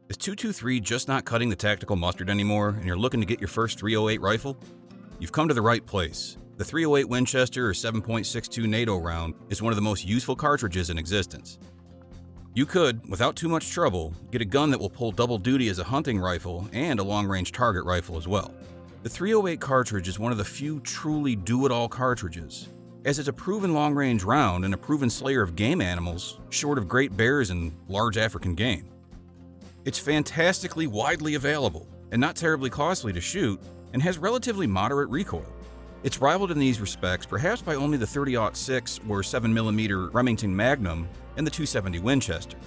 Is 223 just not cutting the tactical mustard anymore and you're looking to get your first 308 rifle? You've come to the right place. The 308 Winchester or 7.62 NATO round is one of the most useful cartridges in existence. You could, without too much trouble, get a gun that will pull double duty as a hunting rifle and a long-range target rifle as well. The 308 cartridge is one of the few truly do-it-all cartridges, as it's a proven long-range round and a proven slayer of game animals, short of great bears and large African game. It's fantastically widely available and not terribly costly to shoot and has relatively moderate recoil. It's rivaled in these respects perhaps by only the .306 or 7mm Remington Magnum and the .270 Winchester.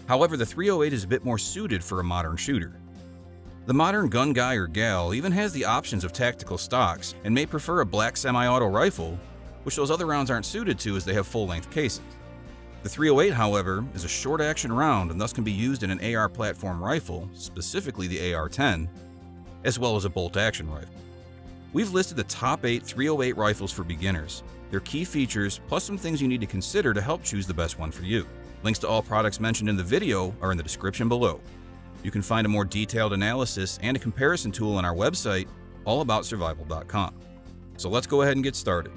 However, the 308 is a bit more suited for a modern shooter. The modern gun guy or gal even has the options of tactical stocks and may prefer a black semi-auto rifle, which those other rounds aren't suited to as they have full-length cases. The 308, however, is a short-action round and thus can be used in an AR platform rifle, specifically the AR-10, as well as a bolt-action rifle. We've listed the top 8 308 rifles for beginners, their key features, plus some things you need to consider to help choose the best one for you. Links to all products mentioned in the video are in the description below. You can find a more detailed analysis and a comparison tool on our website, Allaboutsurvival.com. So let's go ahead and get started.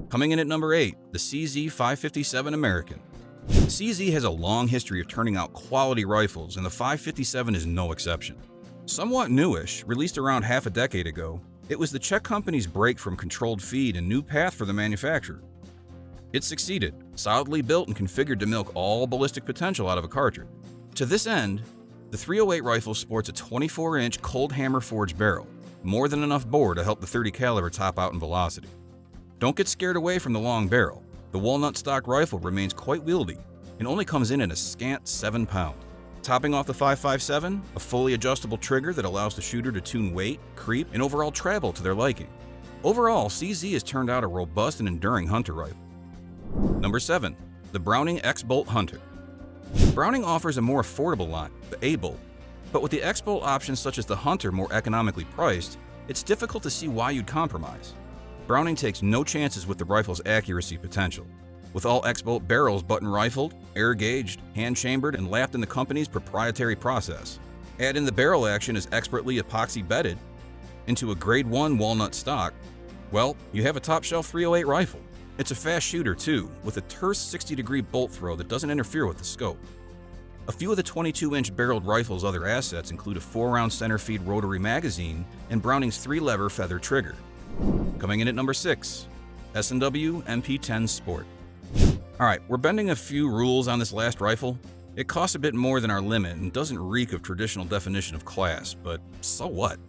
Coming in at number 8, the CZ557 American. CZ has a long history of turning out quality rifles, and the 557 is no exception. Somewhat newish, released around half a decade ago, it was the Czech company's break from controlled feed and new path for the manufacturer. It succeeded, solidly built and configured to milk all ballistic potential out of a cartridge. To this end, the 308 rifle sports a 24-inch cold hammer forged barrel, more than enough bore to help the .30 caliber top out in velocity. Don't get scared away from the long barrel. The walnut stock rifle remains quite wieldy and only comes in at a scant 7 pounds. Topping off the 557, a fully adjustable trigger that allows the shooter to tune weight, creep, and overall travel to their liking. Overall, CZ has turned out a robust and enduring hunter rifle. Number 7, the Browning X-Bolt Hunter. Browning offers a more affordable line, the A-Bolt, but with the X-Bolt options such as the Hunter more economically priced, it's difficult to see why you'd compromise. Browning takes no chances with the rifle's accuracy potential. With all X-Bolt barrels button-rifled, air-gauged, hand-chambered, and lapped in the company's proprietary process. Add in the barrel action as expertly epoxy-bedded into a Grade 1 walnut stock, well, you have a top-shelf 308 rifle. It's a fast shooter, too, with a terse 60-degree bolt throw that doesn't interfere with the scope. A few of the 22-inch barreled rifle's other assets include a 4-round center-feed rotary magazine and Browning's 3-lever feather trigger. Coming in at number 6, S&W MP10 Sport. Alright, we're bending a few rules on this last rifle. It costs a bit more than our limit and doesn't reek of traditional definition of class, but so what?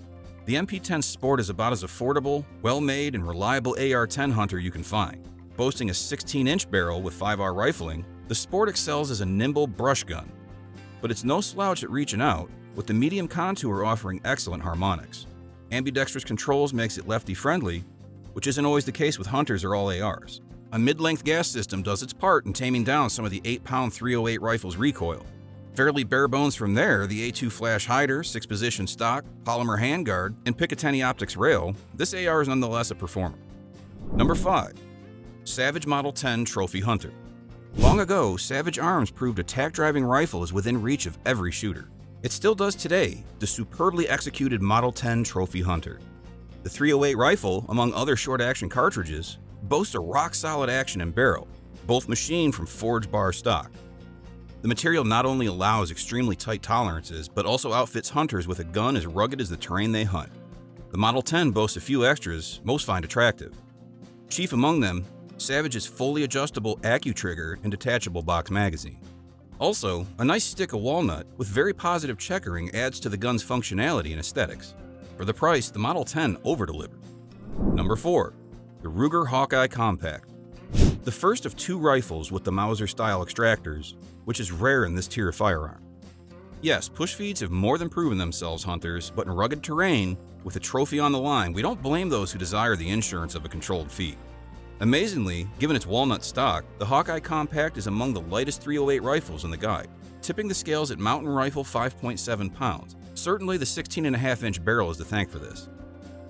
The MP10 Sport is about as affordable, well-made, and reliable AR-10 hunter you can find. Boasting a 16-inch barrel with 5R rifling, the Sport excels as a nimble brush gun. But it's no slouch at reaching out, with the medium contour offering excellent harmonics. Ambidextrous controls makes it lefty-friendly, which isn't always the case with hunters or all ARs. A mid-length gas system does its part in taming down some of the 8-pound 308 rifle's recoil. Fairly bare bones from there, the A2 flash hider, 6-position stock, polymer handguard, and Picatinny optics rail, this AR is nonetheless a performer. Number 5, Savage Model 10 Trophy Hunter. Long ago, Savage Arms proved a tack-driving rifle is within reach of every shooter. It still does today, the superbly executed Model 10 Trophy Hunter. The 308 rifle, among other short-action cartridges, boasts a rock-solid action and barrel, both machined from forged bar stock. The material not only allows extremely tight tolerances, but also outfits hunters with a gun as rugged as the terrain they hunt. The Model 10 boasts a few extras most find attractive. Chief among them, Savage's fully adjustable AccuTrigger and detachable box magazine. Also, a nice stick of walnut with very positive checkering adds to the gun's functionality and aesthetics. For the price, the Model 10 over-delivered. Number 4, the Ruger Hawkeye Compact. The first of 2 rifles with the Mauser-style extractors, which is rare in this tier of firearm. Yes, push feeds have more than proven themselves, hunters, but in rugged terrain, with a trophy on the line, we don't blame those who desire the insurance of a controlled feed. Amazingly, given its walnut stock, the Hawkeye Compact is among the lightest 308 rifles in the guide, tipping the scales at mountain rifle 5.7 pounds. Certainly the 16.5-inch barrel is to thank for this.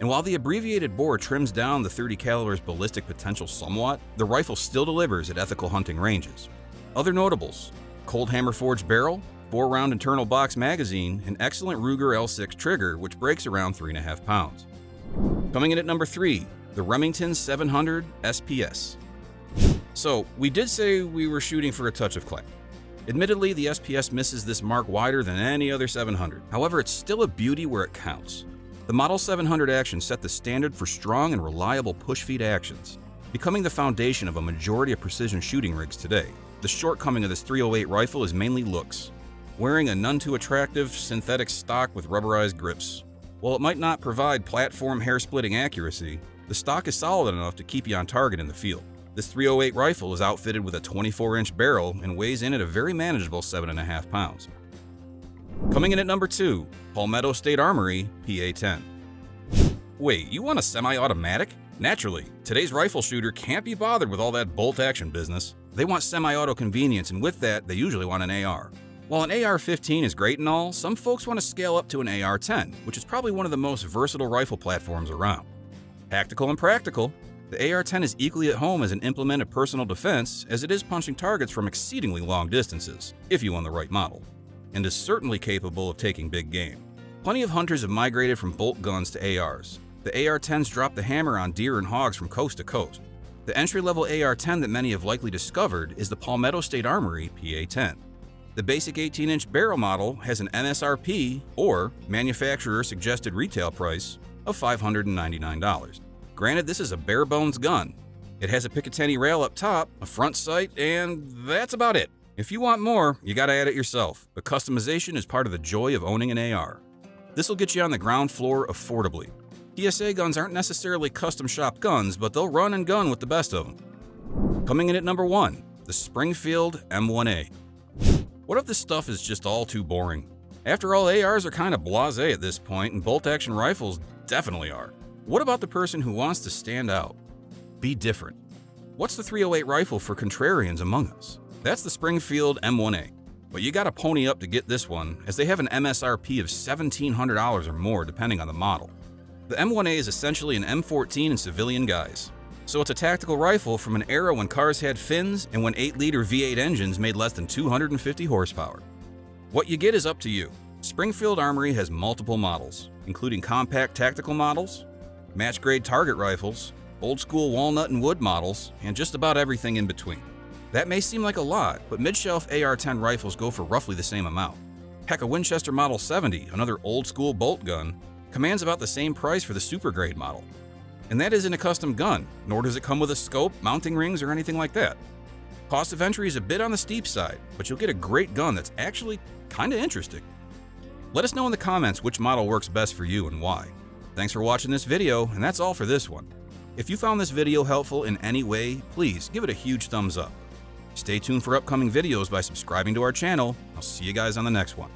And while the abbreviated bore trims down the .30 caliber's ballistic potential somewhat, the rifle still delivers at ethical hunting ranges. Other notables: cold hammer forged barrel, 4-round internal box magazine, and excellent Ruger L6 trigger, which breaks around 3.5 pounds. Coming in at number 3, the Remington 700 SPS. So, we did say we were shooting for a touch of clay. Admittedly, the SPS misses this mark wider than any other 700. However, it's still a beauty where it counts. The Model 700 action set the standard for strong and reliable push-feed actions, becoming the foundation of a majority of precision shooting rigs today. The shortcoming of this .308 rifle is mainly looks, wearing a none-too-attractive synthetic stock with rubberized grips. While it might not provide platform hair-splitting accuracy, the stock is solid enough to keep you on target in the field. This .308 rifle is outfitted with a 24-inch barrel and weighs in at a very manageable 7.5 pounds. Coming in at number 2, Palmetto State Armory PA-10. Wait, you want a semi-automatic? Naturally, today's rifle shooter can't be bothered with all that bolt-action business. They want semi-auto convenience, and with that, they usually want an AR. While an AR-15 is great and all, some folks want to scale up to an AR-10, which is probably one of the most versatile rifle platforms around. Tactical and practical, the AR-10 is equally at home as an implement of personal defense as it is punching targets from exceedingly long distances, if you own the right model, and is certainly capable of taking big game. Plenty of hunters have migrated from bolt guns to ARs. The AR-10s drop the hammer on deer and hogs from coast to coast. The entry-level AR-10 that many have likely discovered is the Palmetto State Armory PA-10. The basic 18-inch barrel model has an MSRP, or manufacturer-suggested retail price, of $599. Granted, this is a bare-bones gun. It has a Picatinny rail up top, a front sight, and that's about it. If you want more, you gotta add it yourself, but customization is part of the joy of owning an AR. This'll get you on the ground floor affordably. PSA guns aren't necessarily custom-shop guns, but they'll run and gun with the best of them. Coming in at number 1, the Springfield M1A. What if this stuff is just all too boring? After all, ARs are kind of blasé at this point, and bolt-action rifles definitely are. What about the person who wants to stand out? Be different. What's the .308 rifle for contrarians among us? That's the Springfield M1A. But you gotta pony up to get this one, as they have an MSRP of $1,700 or more depending on the model. The M1A is essentially an M14 in civilian guise. So it's a tactical rifle from an era when cars had fins and when 8-liter V8 engines made less than 250 horsepower. What you get is up to you. Springfield Armory has multiple models, including compact tactical models, match-grade target rifles, old-school walnut and wood models, and just about everything in between. That may seem like a lot, but mid-shelf AR-10 rifles go for roughly the same amount. Heck, a Winchester Model 70, another old-school bolt gun, commands about the same price for the super-grade model. And that isn't a custom gun, nor does it come with a scope, mounting rings, or anything like that. Cost of entry is a bit on the steep side, but you'll get a great gun that's actually kinda interesting. Let us know in the comments which model works best for you and why. Thanks for watching this video, and that's all for this one. If you found this video helpful in any way, please give it a huge thumbs up. Stay tuned for upcoming videos by subscribing to our channel. I'll see you guys on the next one.